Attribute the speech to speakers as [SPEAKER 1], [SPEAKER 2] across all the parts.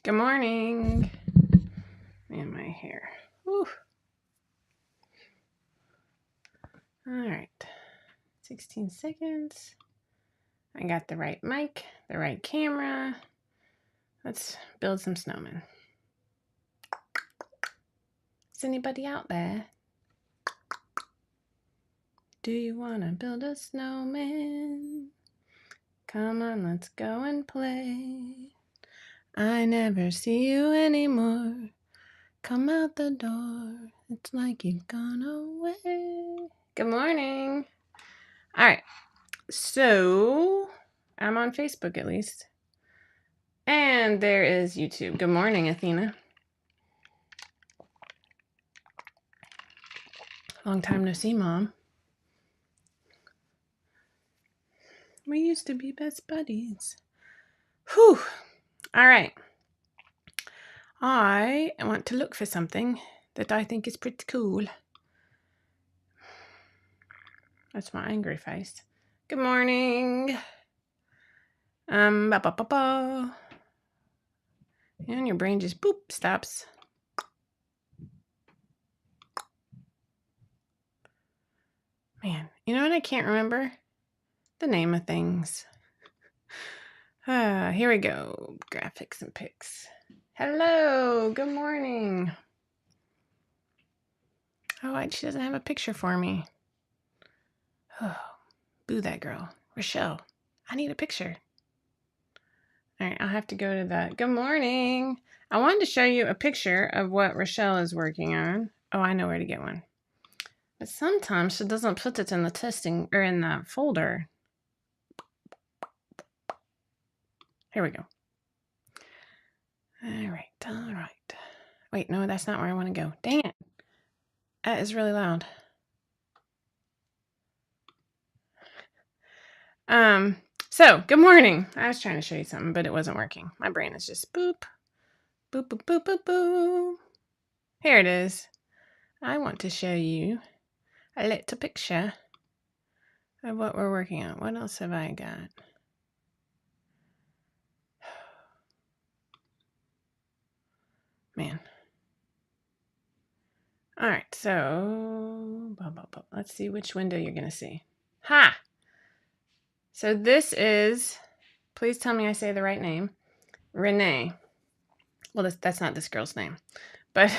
[SPEAKER 1] Good morning. And my hair. Whew. All right. 16 seconds. I got the right mic, the right camera. Let's build some snowmen. Is anybody out there? Do you want to build a snowman? Come on, let's go and play. I never see you anymore. Come out the door. It's like you've gone away. Good morning. All right. So I'm on Facebook at least. And there is YouTube. Good morning, Athena. Long time no see, Mom. We used to be best buddies. Whew. All right. I want to look for something that I think is pretty cool. That's my angry face. Good morning. And your brain just boop stops. Man, you know what I can't remember? The name of things. Here we go. Graphics and pics. Hello. Good morning. Oh, she doesn't have a picture for me. Oh, boo that girl. Rochelle, I need a picture. All right, I'll have to go to that. Good morning. I wanted to show you a picture of what Rochelle is working on. Oh, I know where to get one. But sometimes she doesn't put it in the testing or in the folder. Here we go. All right. Wait, no, that's not where I want to go. Dang it. That is really loud. So good morning. I was trying to show you something, but it wasn't working. My brain is just boop, boop, boop, boop, boop, boop. Here it is. I want to show you a little picture of what we're working on. What else have I got? Man. All right, so let's see which window you're going to see. Ha! So this is, please tell me I say the right name, Renee. Well, that's not this girl's name, but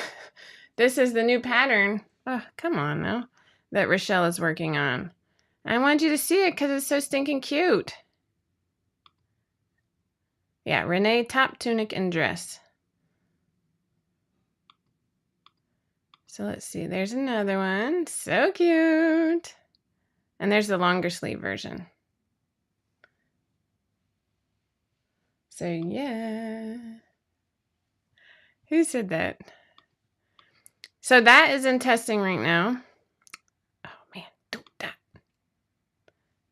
[SPEAKER 1] this is the new pattern. Oh, come on now, that Rochelle is working on. I want you to see it because it's so stinking cute. Yeah, Renee top, tunic, and dress. So let's see, there's another one. So cute. And there's the longer sleeve version. So yeah. Who said that? So that is in testing right now. Oh man, do that.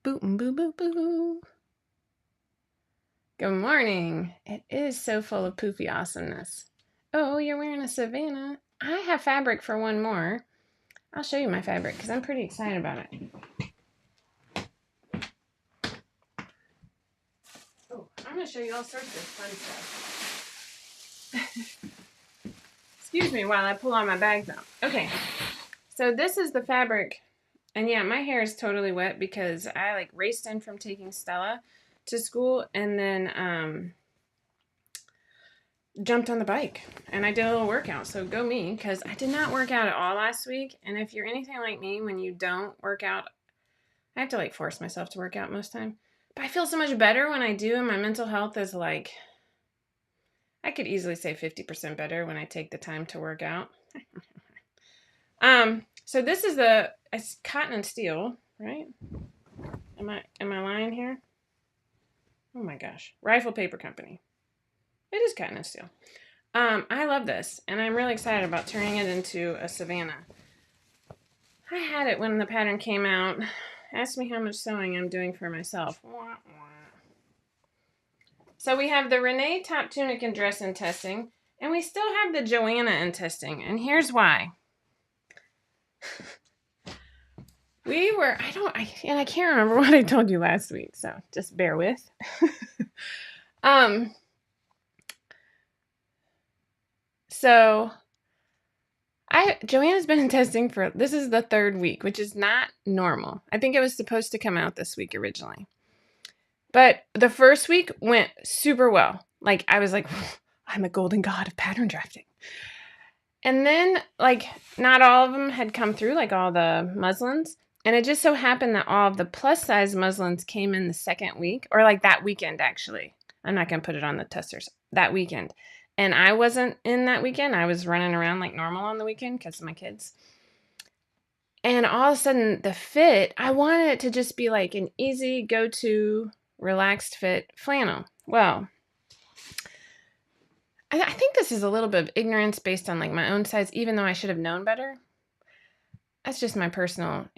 [SPEAKER 1] Boo, boo, boo, boo. Good morning. It is so full of poofy awesomeness. Oh, you're wearing a Savannah. I have fabric for one more. I'll show you my fabric because I'm pretty excited about it. Oh, I'm going to show you all sorts of fun stuff. Excuse me while I pull all my bags out. Okay, so this is the fabric. And yeah, my hair is totally wet because I raced in from taking Stella to school and then jumped on the bike and I did a little workout. So go me, because I did not work out at all last week. And if you're anything like me, when you don't work out, I have to force myself to work out most time. But I feel so much better when I do, and my mental health is I could easily say 50% better when I take the time to work out. So this is it's cotton and steel, right? Am I lying here? Oh my gosh. Rifle Paper Company. It is cotton and steel. I love this, and I'm really excited about turning it into a Savannah. I had it when the pattern came out. Ask me how much sewing I'm doing for myself. So we have the Renee top, tunic, and dress in testing, and we still have the Joanna in testing, and here's why. I can't remember what I told you last week, so just bear with. So Joanna's been in testing this is the 3rd week, which is not normal. I think it was supposed to come out this week originally. But the first week went super well. Like, I was like, I'm a golden god of pattern drafting. And then, like, not all of them had come through, like all the muslins. And it just so happened that all of the plus size muslins came in the 2nd week, or like that weekend, actually. I'm not going to put it on the testers. That weekend. And I wasn't in that weekend. I was running around like normal on the weekend because of my kids. And all of a sudden, the fit, I wanted it to just be like an easy go-to relaxed fit flannel. Well, I think this is a little bit of ignorance based on like my own size, even though I should have known better. That's just my personal,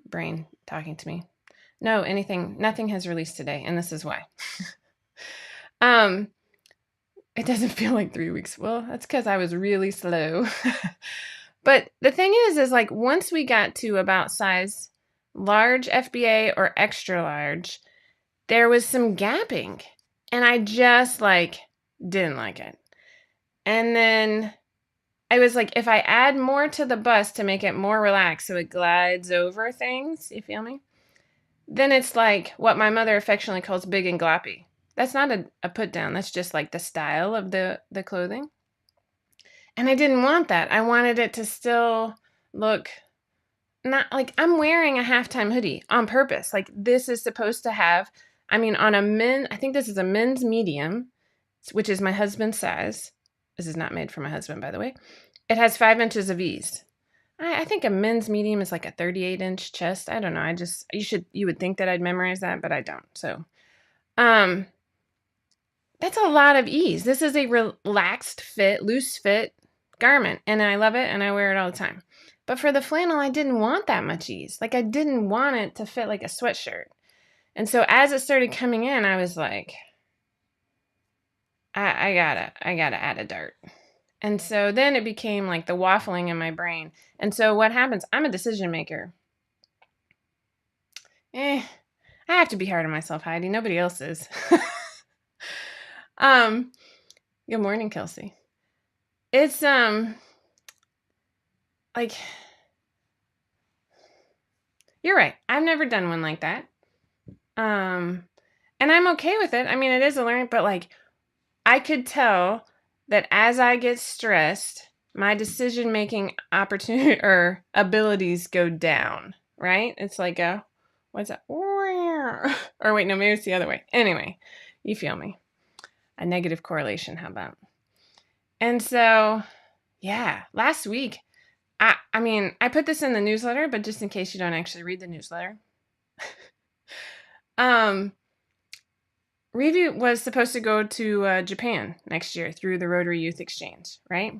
[SPEAKER 1] brain talking to me. No, nothing has released today, and this is why. It doesn't feel like 3 weeks. Well, that's because I was really slow. But the thing is like once we got to about size large FBA or extra large, there was some gapping, and I just like didn't like it. And then I was like, if I add more to the bust to make it more relaxed so it glides over things, you feel me? Then it's like what my mother affectionately calls big and gloppy. That's not a put down. That's just like the style of the clothing. And I didn't want that. I wanted it to still look not like I'm wearing a halftime hoodie on purpose. Like this is supposed to have, I think this is a men's medium, which is my husband's size. This is not made for my husband, by the way. It has 5 inches of ease. I think a men's medium is like a 38-inch chest. I don't know. You would think that I'd memorize that, but I don't. So, that's a lot of ease. This is a relaxed fit, loose fit garment, and I love it, and I wear it all the time. But for the flannel, I didn't want that much ease. Like I didn't want it to fit like a sweatshirt. And so as it started coming in, I was like, I gotta add a dart. And so then it became like the waffling in my brain. And so what happens? I'm a decision maker. I have to be hard on myself, Heidi. Nobody else is. Good morning, Kelsey. It's like you're right. I've never done one like that. And I'm okay with it. I mean, it is a learning, but like I could tell that as I get stressed, my decision-making opportunity or abilities go down, right? It's like what's that? Or wait, no, maybe it's the other way. Anyway, you feel me. A negative correlation, how about? And so, yeah, last week, I put this in the newsletter, but just in case you don't actually read the newsletter. Review was supposed to go to Japan next year through the Rotary Youth Exchange, right?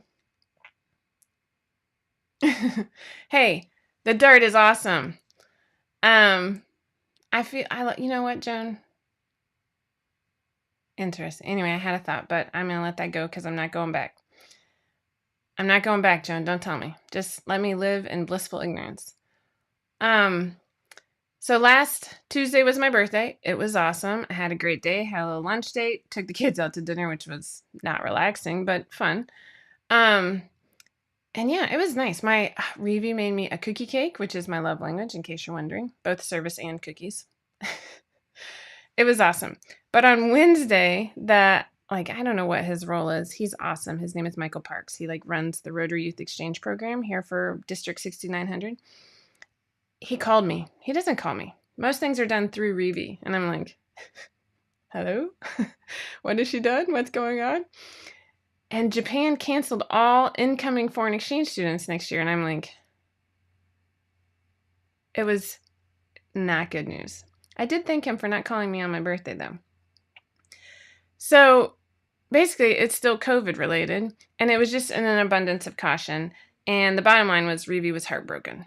[SPEAKER 1] Hey, the dart is awesome. You know what, Joan? Interesting. Anyway, I had a thought, but I'm going to let that go because I'm not going back. I'm not going back, Joan. Don't tell me. Just let me live in blissful ignorance. So last Tuesday was my birthday. It was awesome. I had a great day. Had a little lunch date. Took the kids out to dinner, which was not relaxing, but fun. And yeah, it was nice. My Revi made me a cookie cake, which is my love language, in case you're wondering. Both service and cookies. It was awesome. But on Wednesday, I don't know what his role is. He's awesome. His name is Michael Parks. He runs the Rotary Youth Exchange program here for District 6900. He called me. He doesn't call me. Most things are done through Revi. And I'm like, hello? What has she done? What's going on? And Japan canceled all incoming foreign exchange students next year. And I'm like, it was not good news. I did thank him for not calling me on my birthday, though. So basically, it's still COVID related. And it was just in an abundance of caution. And the bottom line was Revi was heartbroken.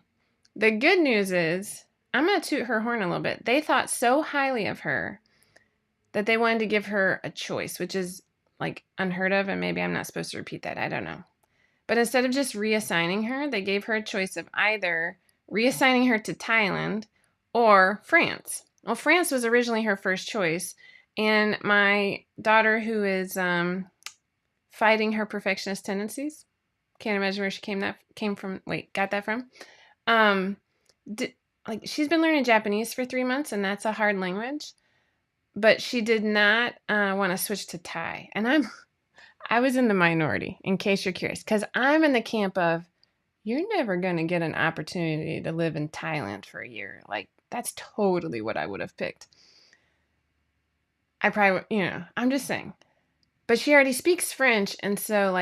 [SPEAKER 1] The good news is, I'm going to toot her horn a little bit. They thought so highly of her that they wanted to give her a choice, which is unheard of, and maybe I'm not supposed to repeat that. I don't know. But instead of just reassigning her, they gave her a choice of either reassigning her to Thailand or France. Well, France was originally her first choice, and my daughter, who is fighting her perfectionist tendencies. Can't imagine where she got that from. Like she's been learning Japanese for 3 months, and that's a hard language. But she did not want to switch to Thai, and I was in the minority, in case you're curious, because I'm in the camp of you're never going to get an opportunity to live in Thailand for a year. Like that's totally what I would have picked. I probably, I'm just saying. But she already speaks French, and so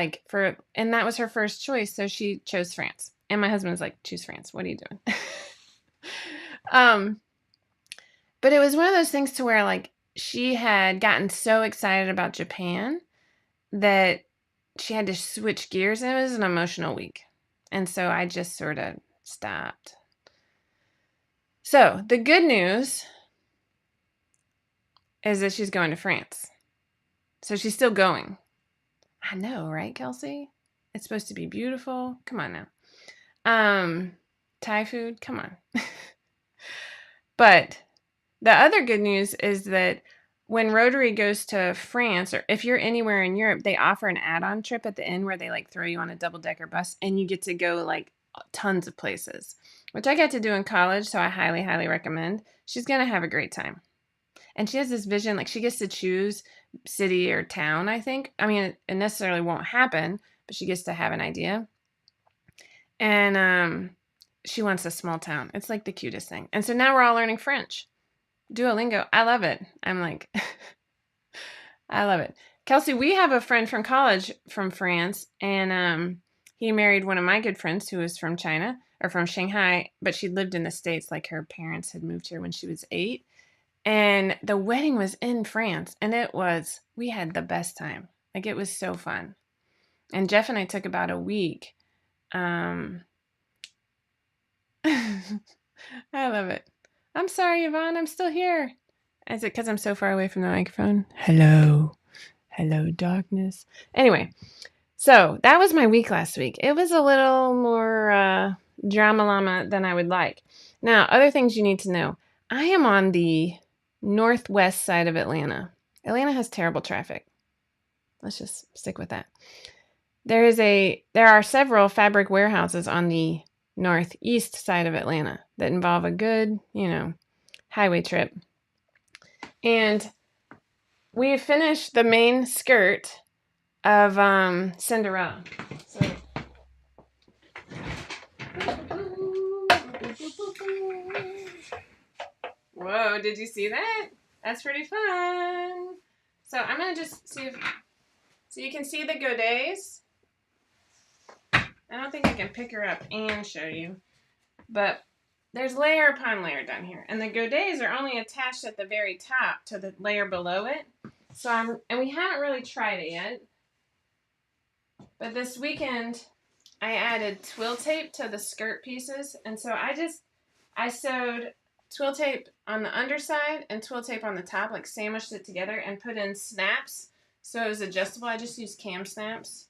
[SPEAKER 1] and that was her first choice, so she chose France. And my husband was like, "Choose France. What are you doing?" But it was one of those things to where like she had gotten so excited about Japan that she had to switch gears, and it was an emotional week. And so I just sort of stopped. So the good news is that she's going to France. So she's still going. I know, right, Kelsey? It's supposed to be beautiful. Come on now. Thai food, come on. But the other good news is that when Rotary goes to France, or if you're anywhere in Europe, they offer an add-on trip at the end where they like throw you on a double-decker bus and you get to go like tons of places, which I got to do in college, so I highly, highly recommend. She's going to have a great time. And she has this vision, like she gets to choose city or town, I think. I mean, it necessarily won't happen, but she gets to have an idea. And she wants a small town. It's like the cutest thing. And so now we're all learning French. Duolingo. I love it. I'm like, I love it. Kelsey, we have a friend from college from France, and he married one of my good friends who was from China, or from Shanghai, but she lived in the States, like her parents had moved here when she was 8. And the wedding was in France, and we had the best time. Like, it was so fun. And Jeff and I took about a week. I love it. I'm sorry, Yvonne, I'm still here. Is it because I'm so far away from the microphone? Hello, darkness. Anyway, so that was my week last week. It was a little more drama llama than I would like. Now, other things you need to know. I am on the northwest side of Atlanta. Atlanta has terrible traffic. Let's just stick with that. There are several fabric warehouses on the northeast side of Atlanta that involve a good, highway trip. And we finished the main skirt of Cinderella. So, whoa, did you see that? That's pretty fun. So I'm going to just see if... So you can see the godets. I don't think I can pick her up and show you. But there's layer upon layer down here. And the godets are only attached at the very top to the layer below it. And we haven't really tried it yet. But this weekend, I added twill tape to the skirt pieces. And so I sewed twill tape on the underside and twill tape on the top, like sandwiched it together and put in snaps. So it was adjustable. I just used cam snaps.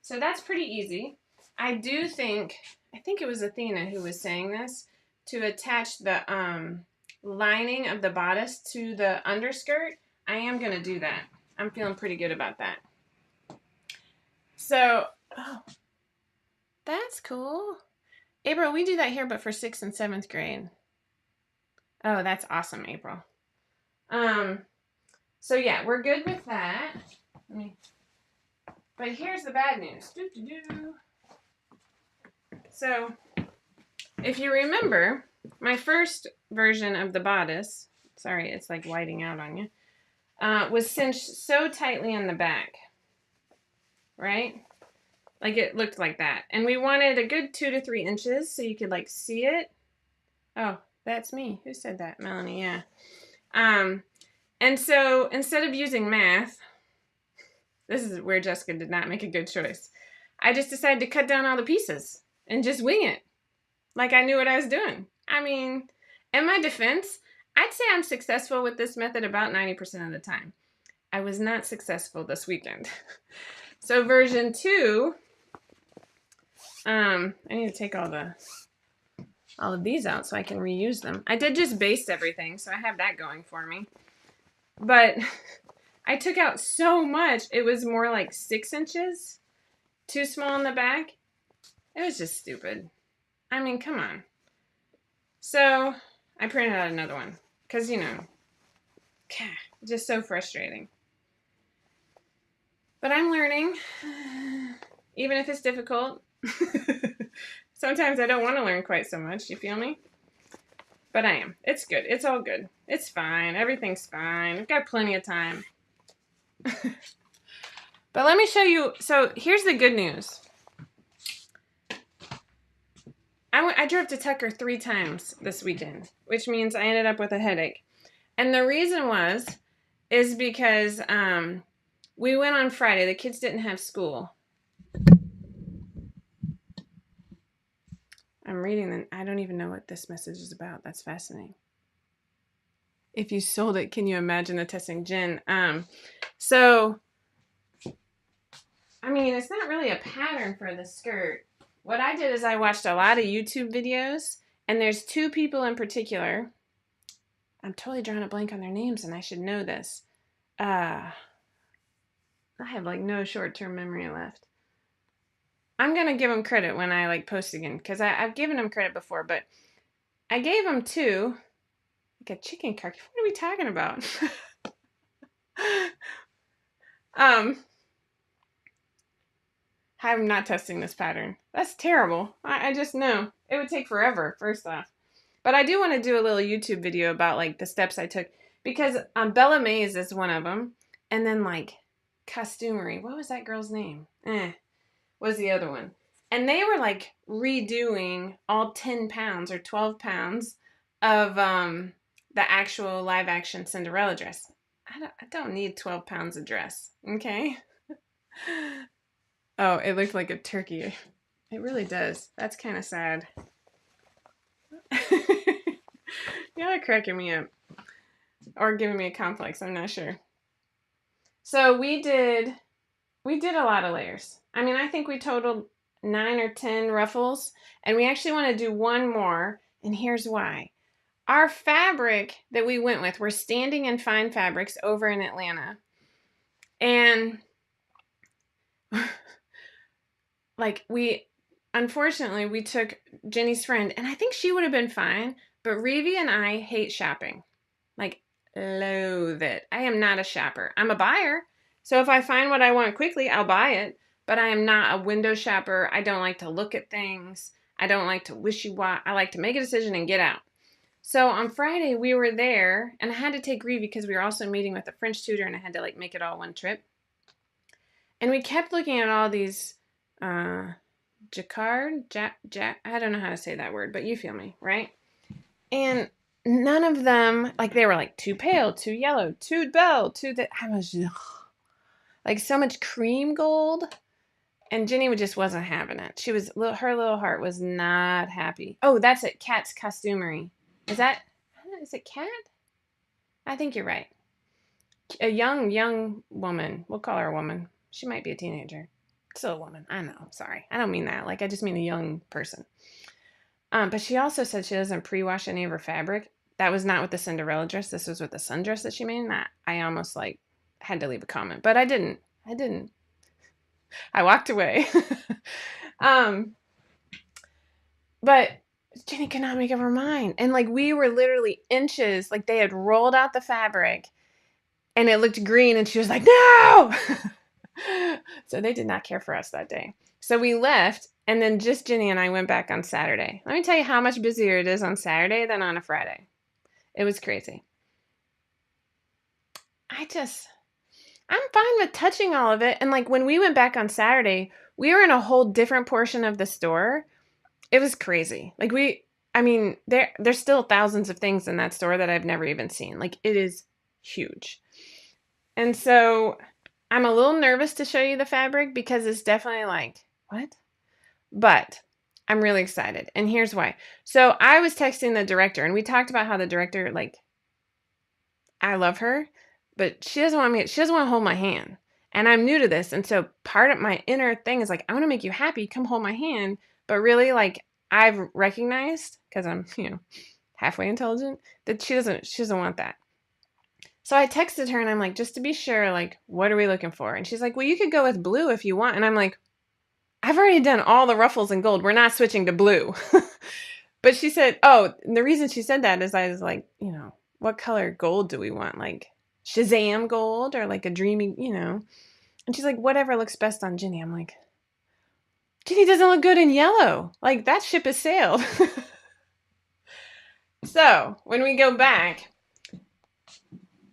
[SPEAKER 1] So that's pretty easy. I think it was Athena who was saying this, to attach the lining of the bodice to the underskirt. I am going to do that. I'm feeling pretty good about that. So, that's cool. April, we do that here, but for 6th and 7th grade. Oh, that's awesome, April. So yeah, we're good with that. But here's the bad news. So, if you remember, my first version of the bodice, sorry, it's like whiting out on you, was cinched so tightly in the back, right? Like it looked like that. And we wanted a good 2 to 3 inches so you could like see it. Oh, that's me. Who said that? Melanie, yeah. And so instead of using math, this is where Jessica did not make a good choice. I just decided to cut down all the pieces and just wing it. Like I knew what I was doing. I mean, in my defense, I'd say I'm successful with this method about 90% of the time. I was not successful this weekend. So version 2, I need to take all of these out so I can reuse them. I did just baste everything, so I have that going for me. But I took out so much. It was more like 6 inches. Too small in the back. It was just stupid. I mean, come on. So I printed out another one. Because, you know, just so frustrating. But I'm learning. Even if it's difficult. Sometimes I don't want to learn quite so much. You feel me? But I am. It's good. It's all good. It's fine. Everything's fine. I've got plenty of time. But let me show you. So here's the good news. I drove to Tucker 3 times this weekend, which means I ended up with a headache. And the reason is because we went on Friday. The kids didn't have school. I'm reading them. I don't even know what this message is about. That's fascinating. If you sold it, can you imagine the testing, Jen? So, I mean, it's not really a pattern for the skirt. What I did is I watched a lot of YouTube videos, and there's 2 people in particular. I'm totally drawing a blank on their names, and I should know this. I have like no short-term memory left. I'm going to give them credit when I like post again, because I've given them credit before, but I gave them 2. Like a chicken carcass. What are we talking about? I'm not testing this pattern. That's terrible. I just know. It would take forever, first off. But I do want to do a little YouTube video about like the steps I took. Because Bella Mays is one of them. And then like Costumery. What was that girl's name? Was the other one. And they were like redoing all 10 pounds or 12 pounds of the actual live action Cinderella dress. I don't need 12 pounds of dress. Okay? Oh, it looked like a turkey. It really does. That's kind of sad. Y'all are cracking me up. Or giving me a complex. I'm not sure. So we did a lot of layers. I mean, I think we totaled 9 or 10 ruffles. And we actually want to do one more. And here's why. Our fabric that we went with, we're Standing in Fine Fabrics over in Atlanta. And like unfortunately, we took Jenny's friend, and I think she would have been fine, but Revi and I hate shopping. Like, loathe it. I am not a shopper. I'm a buyer. So if I find what I want quickly, I'll buy it. But I am not a window shopper. I don't like to look at things. I don't like to wishy-washy. I like to make a decision and get out. So on Friday, we were there, and I had to take Revi because we were also meeting with a French tutor, and I had to like make it all one trip. And we kept looking at all these jacquard, I don't know how to say that word, but you feel me, right? And none of them, like they were like too pale, too yellow, too dull, I was like so much cream gold. And Jenny just wasn't having it. Her little heart was not happy. Oh, that's it. Kat's Costumery. Is it Kat? I think you're right. A young woman. We'll call her a woman. She might be a teenager. Still a woman. I know. Sorry. I don't mean that. Like, I just mean a young person. But she also said she doesn't pre-wash any of her fabric. That was not with the Cinderella dress. This was with the sundress that she made. And I almost like had to leave a comment, but I didn't. I walked away. But Jenny could not make up her mind. And like we were literally inches, like they had rolled out the fabric and it looked green and she was like, no! So they did not care for us that day. So we left and then just Jenny and I went back on Saturday. Let me tell you how much busier it is on Saturday than on a Friday. It was crazy. I'm fine with touching all of it. And like when we went back on Saturday, we were in a whole different portion of the store. It was crazy. Like there's still thousands of things in that store that I've never even seen. Like it is huge. And so I'm a little nervous to show you the fabric because it's definitely like, what? But I'm really excited. And here's why. So I was texting the director and we talked about how the director, like, I love her, but she doesn't want to hold my hand. And I'm new to this. And so part of my inner thing is like, I want to make you happy. Come hold my hand. But really, like, I've recognized, because I'm, halfway intelligent, that she doesn't want that. So I texted her and I'm like, just to be sure, like, what are we looking for? And she's like, well, you could go with blue if you want. And I'm like, I've already done all the ruffles in gold. We're not switching to blue. But she said, oh, and the reason she said that is I was like, what color gold do we want? Like Shazam gold or like a dreamy, And she's like, whatever looks best on Ginny. I'm like, Ginny doesn't look good in yellow. Like that ship has sailed. So when we go back,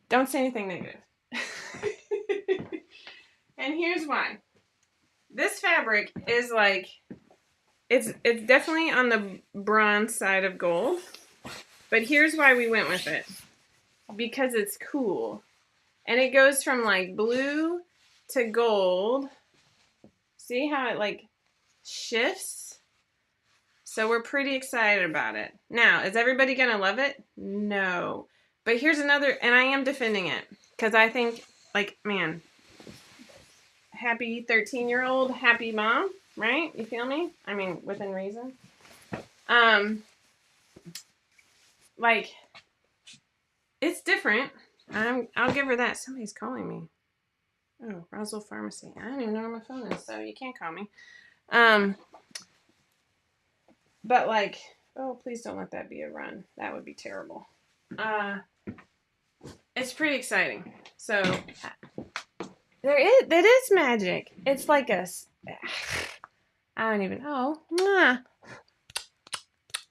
[SPEAKER 1] don't say anything negative. And here's why. This fabric is like, it's definitely on the bronze side of gold. But here's why we went with it. Because it's cool. And it goes from like blue to gold. See how it like shifts? So we're pretty excited about it. Now, is everybody going to love it? No. But here's another, and I am defending it. Because I think, like, man, happy 13-year-old, happy mom, right? You feel me? I mean, within reason. Like, it's different. I'll give her that. Somebody's calling me. Oh, Roswell Pharmacy. I don't even know where my phone is, so you can't call me. But like, oh, please don't let that be a run. That would be terrible. It's pretty exciting. So that is magic. It's like I don't even know.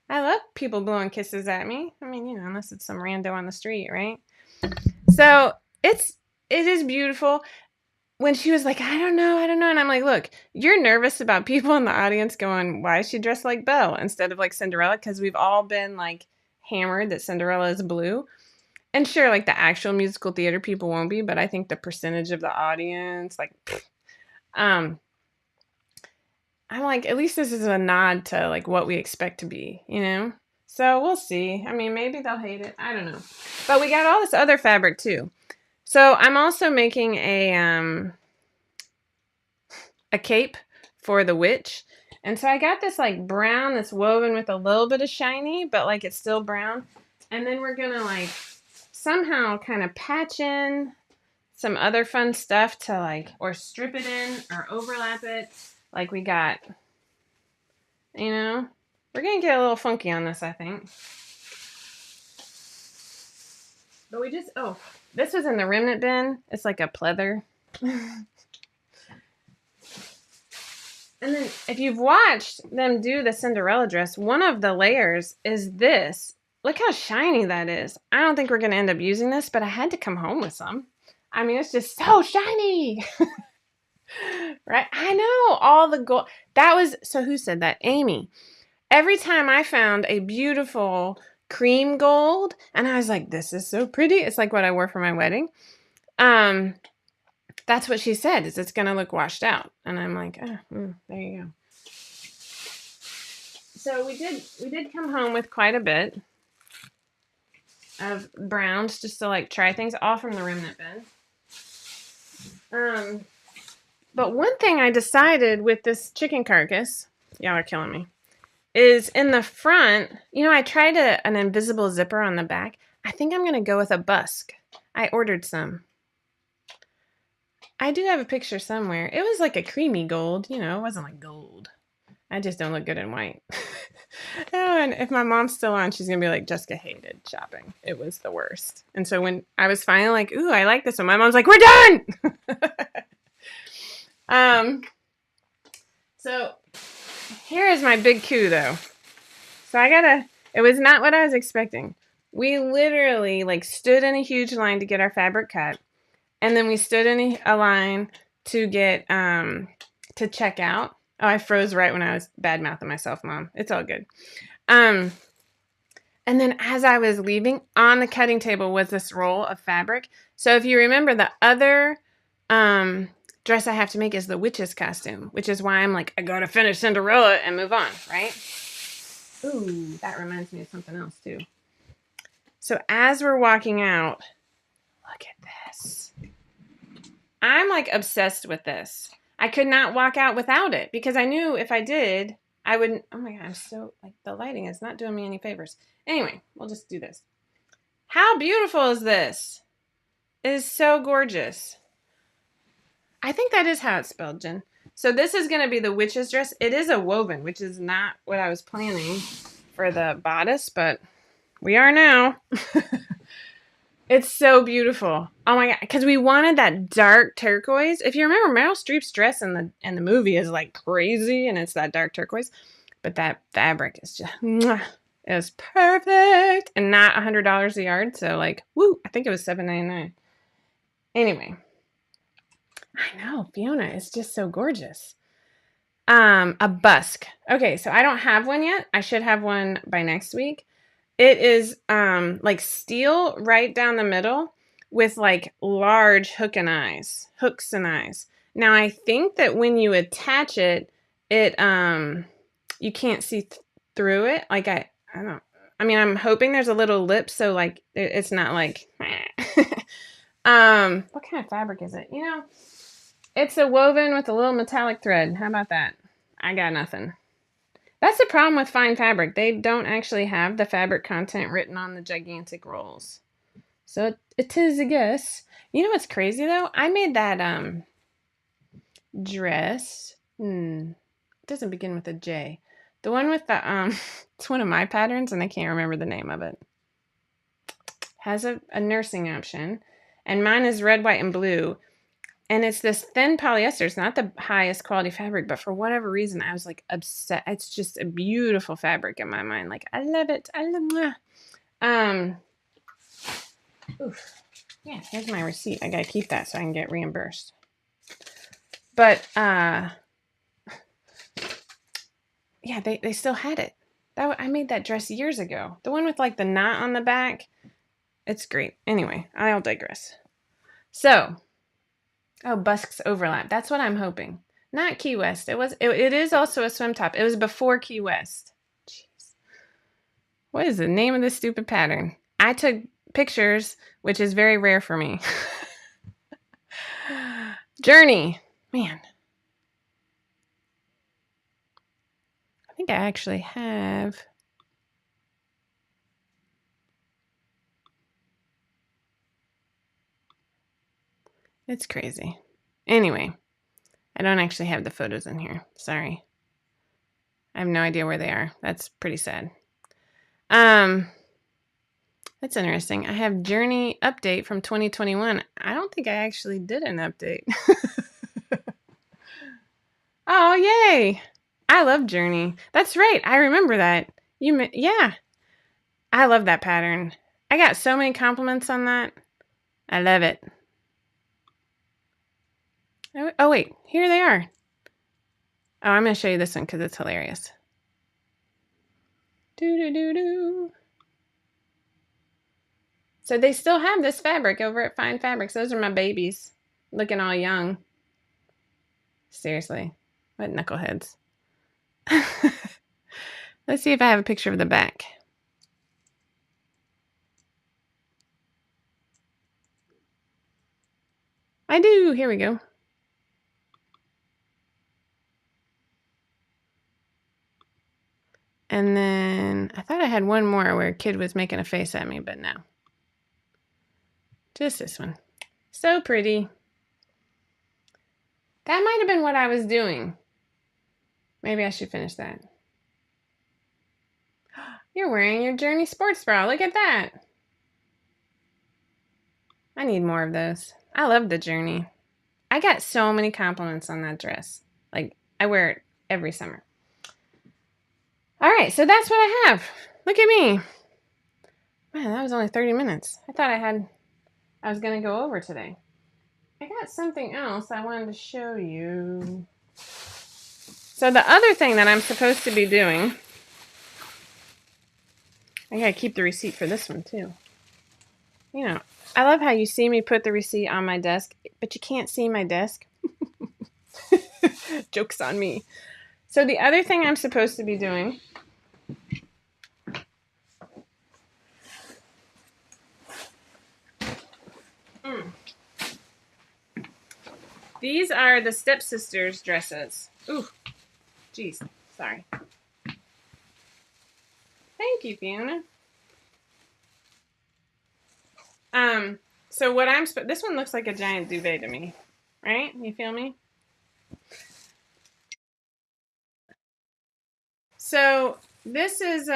[SPEAKER 1] I love people blowing kisses at me. I mean, unless it's some rando on the street, right? So it is beautiful. When she was like, I don't know. And I'm like, look, you're nervous about people in the audience going, why is she dressed like Belle instead of like Cinderella? Because we've all been like hammered that Cinderella is blue. And sure, like the actual musical theater people won't be, but I think the percentage of the audience, like, I'm like, at least this is a nod to like what we expect to be, So we'll see. I mean, maybe they'll hate it. I don't know. But we got all this other fabric too. So I'm also making a cape for the witch. And so I got this like brown that's woven with a little bit of shiny, but like it's still brown. And then we're going to like somehow kind of patch in some other fun stuff to like, or strip it in or overlap it. Like we got, we're going to get a little funky on this, I think. But this was in the remnant bin. It's like a pleather. And then if you've watched them do the Cinderella dress, one of the layers is this. Look how shiny that is. I don't think we're going to end up using this, but I had to come home with some. I mean, it's just so shiny. Right? I know. All the gold. So who said that? Amy. Every time I found a beautiful cream gold, and I was like, this is so pretty. It's like what I wore for my wedding. That's what she said, is it's going to look washed out. And I'm like, there you go. So we did come home with quite a bit of browns just to like try things, all from the remnant bin. But one thing I decided with this chicken carcass, y'all are killing me, is in the front, I tried an invisible zipper on the back. I think I'm going to go with a busk. I ordered some. I do have a picture somewhere. It was like a creamy gold, it wasn't like gold. I just don't look good in white. Oh, and if my mom's still on, she's going to be like, Jessica hated shopping. It was the worst. And so when I was finally like, ooh, I like this one, my mom's like, we're done! So here is my big coup, though. So it was not what I was expecting. We literally like stood in a huge line to get our fabric cut. And then we stood in a line to get, to check out. Oh, I froze right when I was bad-mouthing myself, Mom. It's all good. And then as I was leaving, on the cutting table was this roll of fabric. So if you remember, the other dress I have to make is the witch's costume, which is why I'm like, I gotta finish Cinderella and move on, right? Ooh, that reminds me of something else, too. So as we're walking out, look at this. I'm like obsessed with this. I could not walk out without it because I knew if I did, I wouldn't. Oh my God, I'm so like the lighting is not doing me any favors. Anyway, we'll just do this. How beautiful is this? It is so gorgeous. I think that is how it's spelled, Jen. So this is going to be the witch's dress. It is a woven, which is not what I was planning for the bodice, but we are now. It's so beautiful. Oh my god, because we wanted that dark turquoise. If you remember, Meryl Streep's dress in the movie is like crazy, and it's that dark turquoise. But that fabric is just, mwah, it was perfect, and not $100 a yard. So like, woo! I think it was $7.99. Anyway, I know Fiona is just so gorgeous. A busk. Okay, so I don't have one yet. I should have one by next week. It is like steel right down the middle with like large hooks and eyes. Now I think that when you attach it, it you can't see through it. Like I don't. I mean, I'm hoping there's a little lip so like it's not like. What kind of fabric is it? You know, it's a woven with a little metallic thread. How about that? I got nothing. That's the problem with fine fabric. They don't actually have the fabric content written on the gigantic rolls. So it is a guess. You know what's crazy though? I made that dress. It doesn't begin with a J. The one with the it's one of my patterns and I can't remember the name of it. Has a nursing option. And mine is red, white, and blue. And it's this thin polyester. It's not the highest quality fabric, but for whatever reason, I was like obsessed. It's just a beautiful fabric in my mind. Like I love it. I love it. Oof. Yeah, here's my receipt. I gotta keep that so I can get reimbursed. But yeah, they still had it. I made that dress years ago. The one with like the knot on the back. It's great. Anyway, I'll digress. So. Oh, busks overlap. That's what I'm hoping. Not Key West. It is also a swim top. It was before Key West. Jeez. What is the name of this stupid pattern? I took pictures, which is very rare for me. Journey. Man. I think I actually have. It's crazy. Anyway, I don't actually have the photos in here. Sorry. I have no idea where they are. That's pretty sad. That's interesting. I have Journey update from 2021. I don't think I actually did an update. Oh, yay. I love Journey. That's right. I remember that. Yeah. I love that pattern. I got so many compliments on that. I love it. Oh, wait. Here they are. Oh, I'm going to show you this one because it's hilarious. Do. So they still have this fabric over at Fine Fabrics. Those are my babies. Looking all young. Seriously. What knuckleheads. Let's see if I have a picture of the back. I do. Here we go. And then I thought I had one more where a kid was making a face at me, but no. Just this one. So pretty. That might have been what I was doing. Maybe I should finish that. You're wearing your Journey sports bra. Look at that. I need more of those. I love the Journey. I got so many compliments on that dress. Like, I wear it every summer. All right, so that's what I have. Look at me. Man, that was only 30 minutes. I thought I was going to go over today. I got something else I wanted to show you. So the other thing that I'm supposed to be doing, I got to keep the receipt for this one too. You know, I love how you see me put the receipt on my desk, but you can't see my desk. Joke's on me. So the other thing I'm supposed to be doing these are the stepsisters' dresses. Ooh, geez, sorry. Thank you, Fiona. So this one looks like a giant duvet to me, right? You feel me? So this is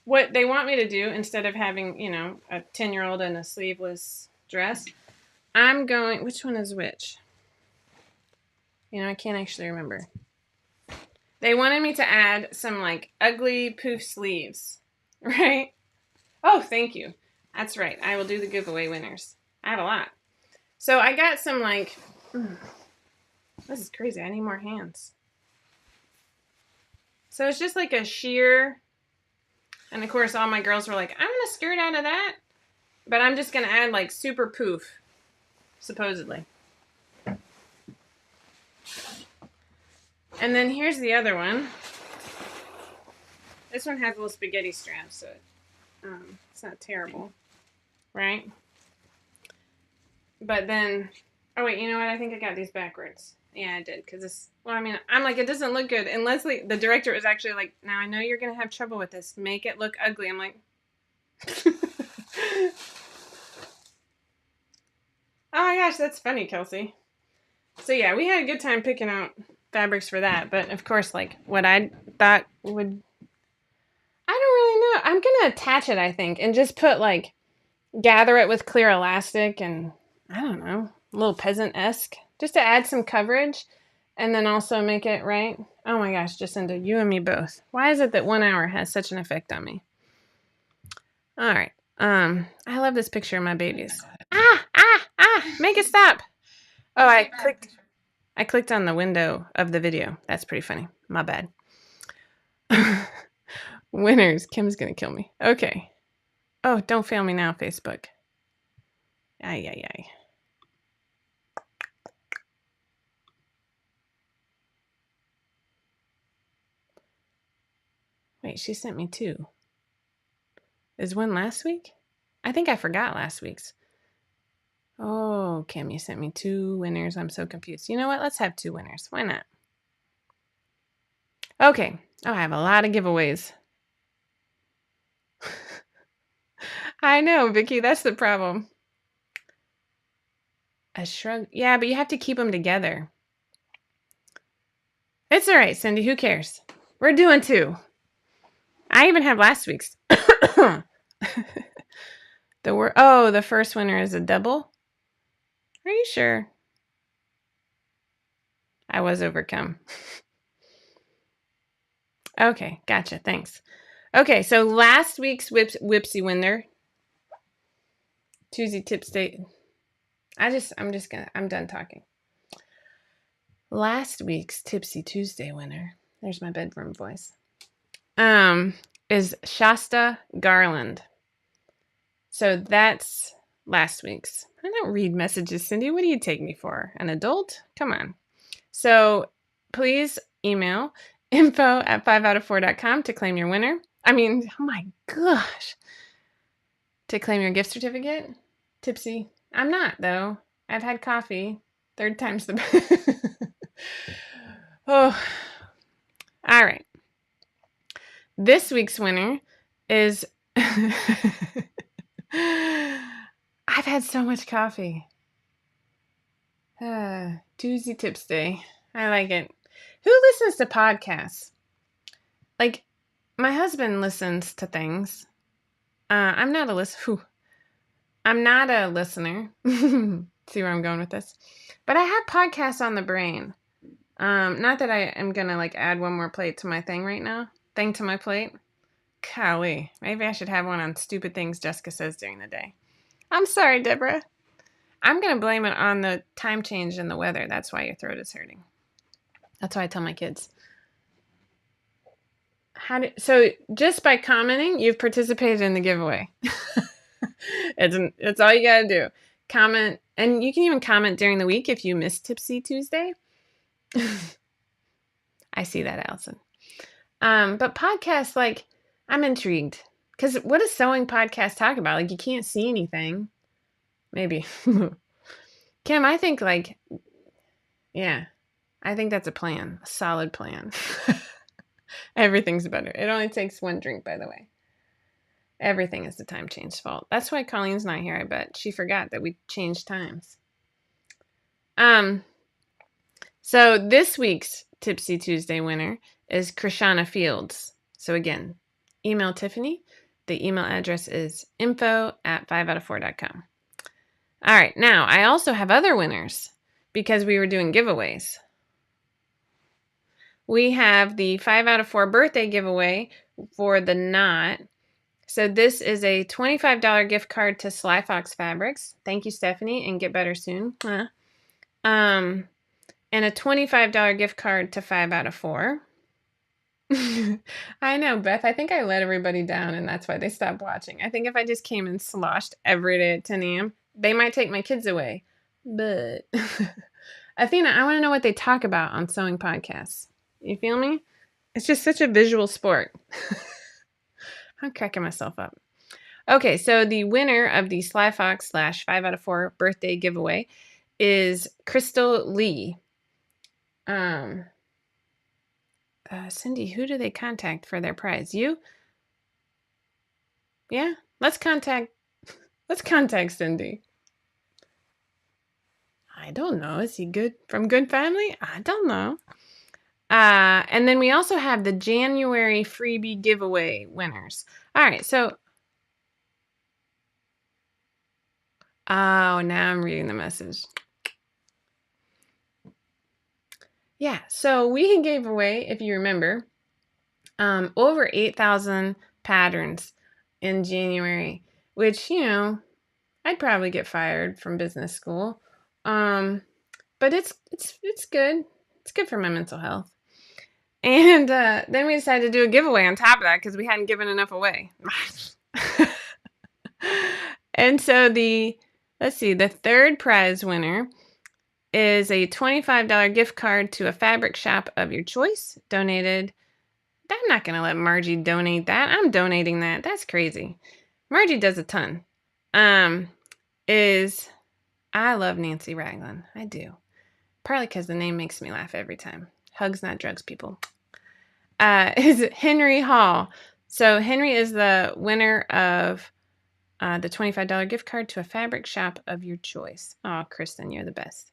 [SPEAKER 1] what they want me to do instead of having, a 10-year-old in a sleeveless dress. Which one is which? I can't actually remember. They wanted me to add some like ugly poof sleeves, right? Oh, thank you. That's right. I will do the giveaway winners. I have a lot. So I got some this is crazy. I need more hands. So it's just like a sheer, and of course all my girls were like, I'm going to skirt out of that, but I'm just going to add like super poof, supposedly. And then here's the other one. This one has little spaghetti straps, so it's not terrible, right? But then, oh wait, you know what? I think I got these backwards. Yeah, I did, because I'm like, it doesn't look good. And Leslie, the director, was actually like, now I know you're going to have trouble with this. Make it look ugly. I'm like, oh my gosh, that's funny, Kelsey. So yeah, we had a good time picking out fabrics for that. But of course, like what I thought would, I don't really know. I'm going to attach it, I think, and just put like, gather it with clear elastic and I don't know, a little peasant-esque, just to add some coverage and then also make it right. Oh my gosh, Jacinda, you and me both. Why is it that 1 hour has such an effect on me? All right. I love this picture of my babies. Make it stop. Oh, I clicked on the window of the video. That's pretty funny. My bad. Winners. Kim's going to kill me. Okay. Oh, don't fail me now, Facebook. Ay. Wait, she sent me 2. Is one last week? I think I forgot last week's. Oh, Kim, you sent me 2 winners. I'm so confused. You know what? Let's have 2 winners. Why not? Okay. Oh, I have a lot of giveaways. I know, Vicky. That's the problem. A shrug. Yeah, but you have to keep them together. It's all right, Cindy. Who cares? We're doing 2. I even have last week's. The first winner is a double. Are you sure? I was overcome. Okay, gotcha. Thanks. Okay, so last week's Whipsy winner, Tuesday Tuesday. I'm done talking. Last week's Tipsy Tuesday winner, there's my bedroom voice, is Shasta Garland. So that's last week's. I don't read messages, Cindy. What do you take me for? An adult? Come on. So please email info@5outof4.com to claim your winner. Oh my gosh. To claim your gift certificate. Tipsy. I'm not, though. I've had coffee. 3rd time's the best. Oh. All right. This week's winner is... I've had so much coffee. Tuesday Tuesday. I like it. Who listens to podcasts? Like, my husband listens to things. I'm not a listener. See where I'm going with this? But I have podcasts on the brain. Not that I am going to add one more plate to my thing right now. Thing to my plate. Golly. Maybe I should have one on stupid things Jessica says during the day. I'm sorry, Deborah. I'm going to blame it on the time change in the weather. That's why your throat is hurting. That's why I tell my kids. So just by commenting, you've participated in the giveaway. It's all you got to do. Comment, and you can even comment during the week if you missed Tipsy Tuesday. I see that, Allison. But podcasts, I'm intrigued. Because what does sewing podcast talk about? You can't see anything. Maybe. Kim, I think, yeah. I think that's a plan. A solid plan. Everything's better. It only takes 1 drink, by the way. Everything is the time change fault. That's why Colleen's not here, I bet. She forgot that we changed times. So this week's Tipsy Tuesday winner is Krishana Fields. So again, email Tiffany. The email address is info@5out of4.com. All right, now I also have other winners because we were doing giveaways. We have the 5 out of 4 birthday giveaway for the knot. So this is a $25 gift card to Sly Fox Fabrics. Thank you, Stephanie, and get better soon. And a $25 gift card to 5 out of 4. I know, Beth. I think I let everybody down, and that's why they stopped watching. I think if I just came and sloshed every day at 10 a.m., they might take my kids away. But Athena, I want to know what they talk about on sewing podcasts. You feel me? It's just such a visual sport. I'm cracking myself up. Okay, so the winner of the Sly Fox / 5 out of 4 birthday giveaway is Crystal Lee. Cindy, who do they contact for their prize? You? Yeah, let's contact Cindy. I don't know. Is he good from good family? I don't know. And then we also have the January freebie giveaway winners. All right, so now I'm reading the message. Yeah, so we gave away, if you remember, over 8,000 patterns in January, which, I'd probably get fired from business school. But it's good. It's good for my mental health. And then we decided to do a giveaway on top of that because we hadn't given enough away. And so the third prize winner is a $25 gift card to a fabric shop of your choice, donated. I'm not going to let Margie donate that. I'm donating that. That's crazy. Margie does a ton. I love Nancy Ragland. I do. Partly because the name makes me laugh every time. Hugs, not drugs, people. Is Henry Hall. So Henry is the winner of the $25 gift card to a fabric shop of your choice. Oh, Kristen, you're the best.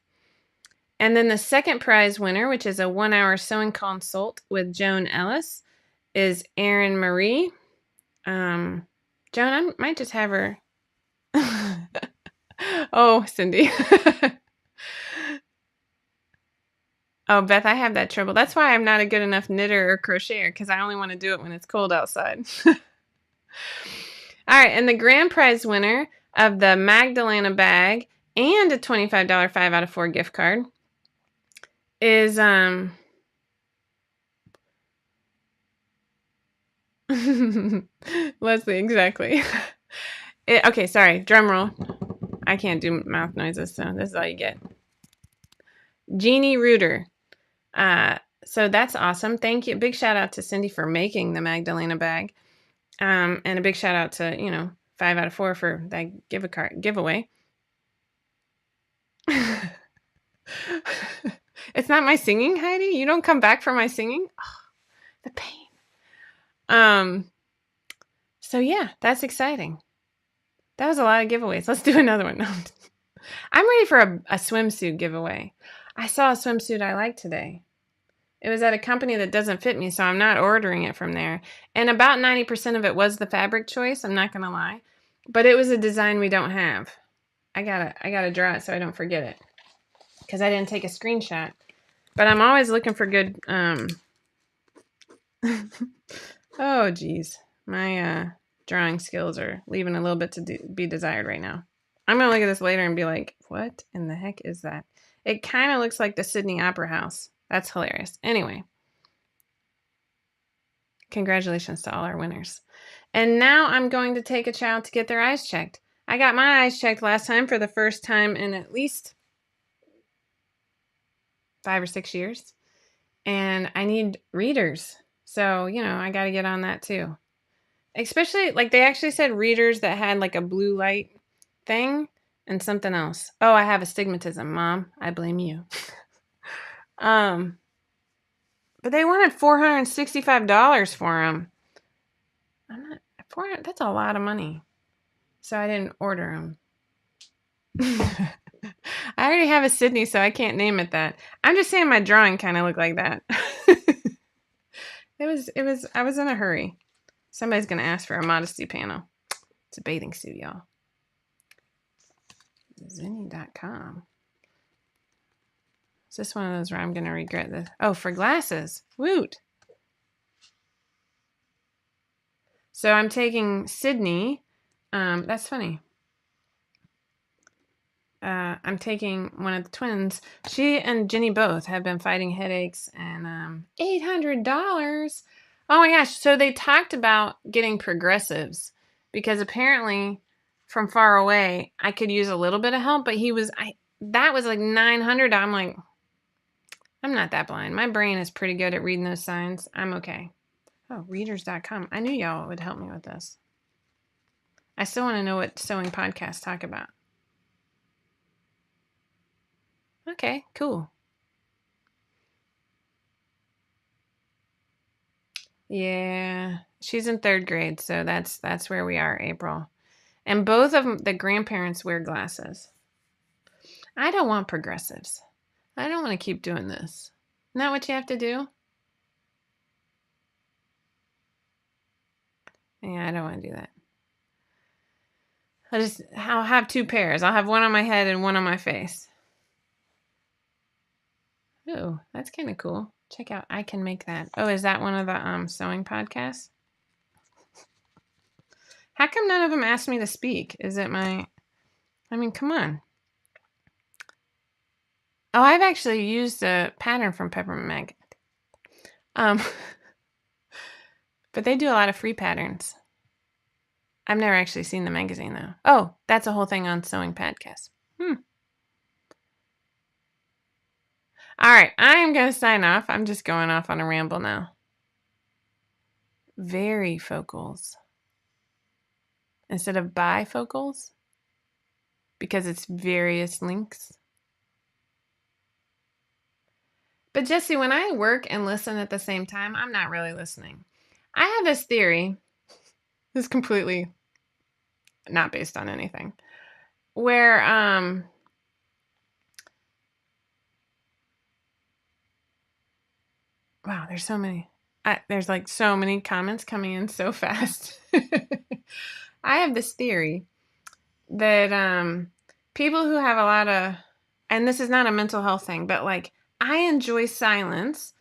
[SPEAKER 1] And then the second prize winner, which is a 1-hour sewing consult with Joan Ellis, is Erin Marie. Joan, I might just have her. Oh, Cindy. Oh, Beth, I have that trouble. That's why I'm not a good enough knitter or crocheter, because I only want to do it when it's cold outside. All right, and the grand prize winner of the Magdalena bag and a $25 5 out of 4 gift card is Leslie, exactly. Okay, sorry, drum roll. I can't do mouth noises, so this is all you get. Jeannie Reuter. So that's awesome. Thank you. Big shout out to Cindy for making the Magdalena bag. And a big shout out to, 5 out of 4 for that giveaway. It's not my singing, Heidi? You don't come back for my singing? Oh, the pain. So yeah, that's exciting. That was a lot of giveaways. Let's do another one. I'm ready for a swimsuit giveaway. I saw a swimsuit I liked today. It was at a company that doesn't fit me, so I'm not ordering it from there. And about 90% of it was the fabric choice, I'm not going to lie. But it was a design we don't have. I gotta draw it so I don't forget it. Because I didn't take a screenshot. But I'm always looking for good... Oh, geez. My drawing skills are leaving a little bit to be desired right now. I'm going to look at this later and be like, what in the heck is that? It kind of looks like the Sydney Opera House. That's hilarious. Anyway. Congratulations to all our winners. And now I'm going to take a child to get their eyes checked. I got my eyes checked last time for the first time in at least 5 or 6 years. And I need readers. So, I got to get on that too. Especially, they actually said readers that had a blue light thing and something else. Oh, I have astigmatism, Mom. I blame you. But they wanted $465 for them. $400, that's a lot of money. So I didn't order them. I already have a Sydney, so I can't name it that. I'm just saying my drawing kind of looked like that. I was in a hurry. Somebody's going to ask for a modesty panel. It's a bathing suit, y'all. Zinni.com. Is this one of those where I'm going to regret this? Oh, for glasses. Woot. So I'm taking Sydney. That's funny. I'm taking one of the twins. She and Ginny both have been fighting headaches and $800. Oh my gosh. So they talked about getting progressives because apparently from far away, I could use a little bit of help, but that was like $900. I'm like, I'm not that blind. My brain is pretty good at reading those signs. I'm okay. Oh, readers.com. I knew y'all would help me with this. I still want to know what sewing podcasts talk about. Okay, cool. Yeah, she's in 3rd grade, so that's where we are, April. And both of them, the grandparents wear glasses. I don't want progressives. I don't want to keep doing this. Isn't that what you have to do? Yeah, I don't want to do that. I'll have 2 pairs. I'll have one on my head and one on my face. Oh, that's kind of cool. Check out I Can Make That. Oh, is that one of the sewing podcasts? How come none of them asked me to speak? Is it I mean, come on. Oh, I've actually used a pattern from Peppermint Magnet. But they do a lot of free patterns. I've never actually seen the magazine, though. Oh, that's a whole thing on sewing podcasts. All right, I'm going to sign off. I'm just going off on a ramble now. Varifocals. Instead of bifocals. Because it's various links. But Jesse, when I work and listen at the same time, I'm not really listening. I have this theory. This is completely not based on anything. Where, wow, there's so many. There's like so many comments coming in so fast. I have this theory that people who have a lot of, and this is not a mental health thing, but like I enjoy silence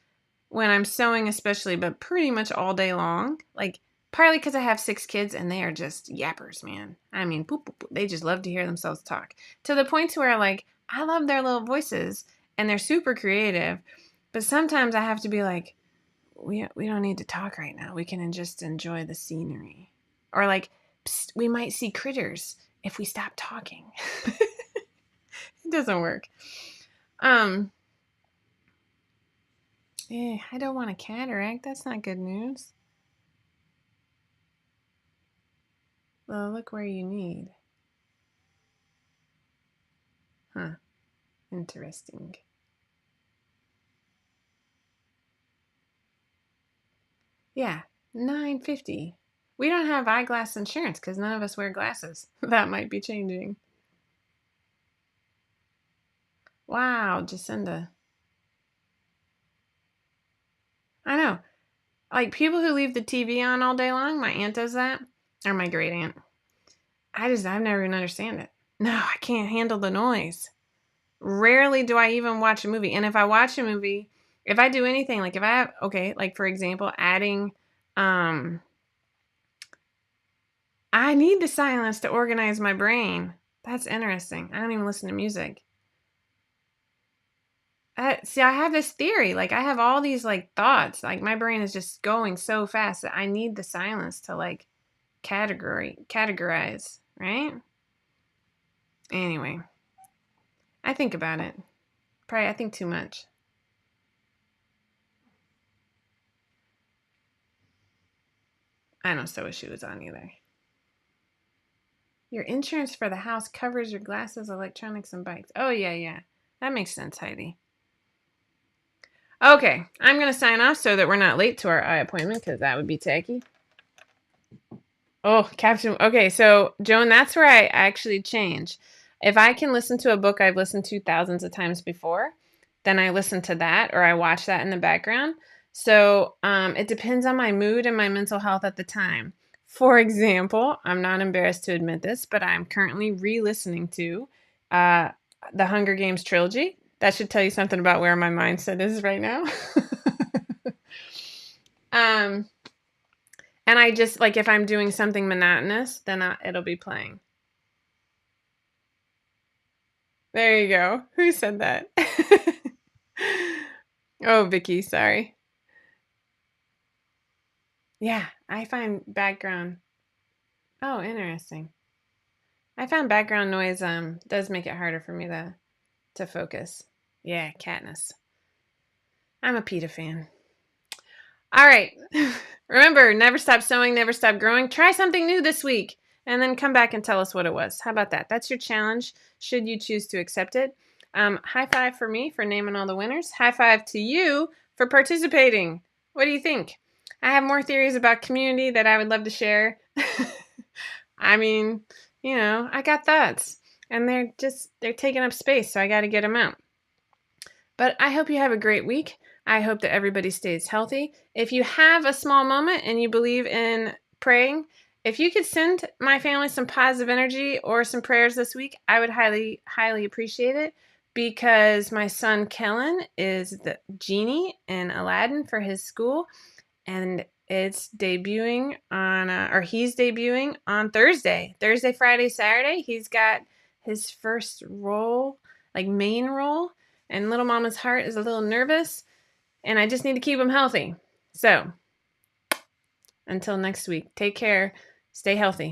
[SPEAKER 1] when I'm sewing especially, but pretty much all day long. Like partly because I have 6 kids and they are just yappers, man. I mean, boop, boop, boop. They just love to hear themselves talk to the point to where like I love their little voices and they're super creative. But sometimes I have to be like, we don't need to talk right now. We can just enjoy the scenery. Or like, psst, we might see critters if we stop talking. It doesn't work. Yeah, I don't want a cataract. That's not good news. Well, look where you need. Huh. Interesting. Yeah, $9.50. We don't have eyeglass insurance because none of us wear glasses. That might be changing. Wow, Jacinda. I know. Like people who leave the TV on all day long, my aunt does that. Or my great aunt. I've never even understand it. No, I can't handle the noise. Rarely do I even watch a movie. And if I watch a movie, if I do anything, like if I have, okay, like for example, adding, I need the silence to organize my brain. That's interesting. I don't even listen to music. See, I have this theory. Like I have all these like thoughts. Like my brain is just going so fast that I need the silence to like categorize, right? Anyway, I think about it. Probably I think too much. I don't sew with shoes on either. Your insurance for the house covers your glasses, electronics, and bikes. Oh, yeah. That makes sense, Heidi. Okay, I'm going to sign off so that we're not late to our eye appointment because that would be tacky. Oh, Captain. Okay, so Joan, that's where I actually change. If I can listen to a book I've listened to thousands of times before, then I listen to that or I watch that in the background. So it depends on my mood and my mental health at the time. For example, I'm not embarrassed to admit this, but I'm currently re-listening to uh, the Hunger Games trilogy. That should tell you something about where my mindset is right now. um, and I just like if I'm doing something monotonous, then it'll be playing. There you go. Who said that? Oh, Vicky, sorry. Yeah, I find background. Oh, interesting. I found background noise does make it harder for me to focus. Yeah, Katniss. I'm a PETA fan. All right. Remember, never stop sewing, never stop growing. Try something new this week and then come back and tell us what it was. How about that? That's your challenge, should you choose to accept it. High five for me for naming all the winners. High five to you for participating. What do you think? I have more theories about community that I would love to share. I mean, I got thoughts and they're taking up space, so I got to get them out. But I hope you have a great week. I hope that everybody stays healthy. If you have a small moment and you believe in praying, if you could send my family some positive energy or some prayers this week, I would highly, highly appreciate it, because my son Kellen is the genie in Aladdin for his school, and it's debuting he's debuting on Thursday, Friday, Saturday. He's got his first role, like main role, and little mama's heart is a little nervous, and I just need to keep him healthy. So until next week, take care, stay healthy.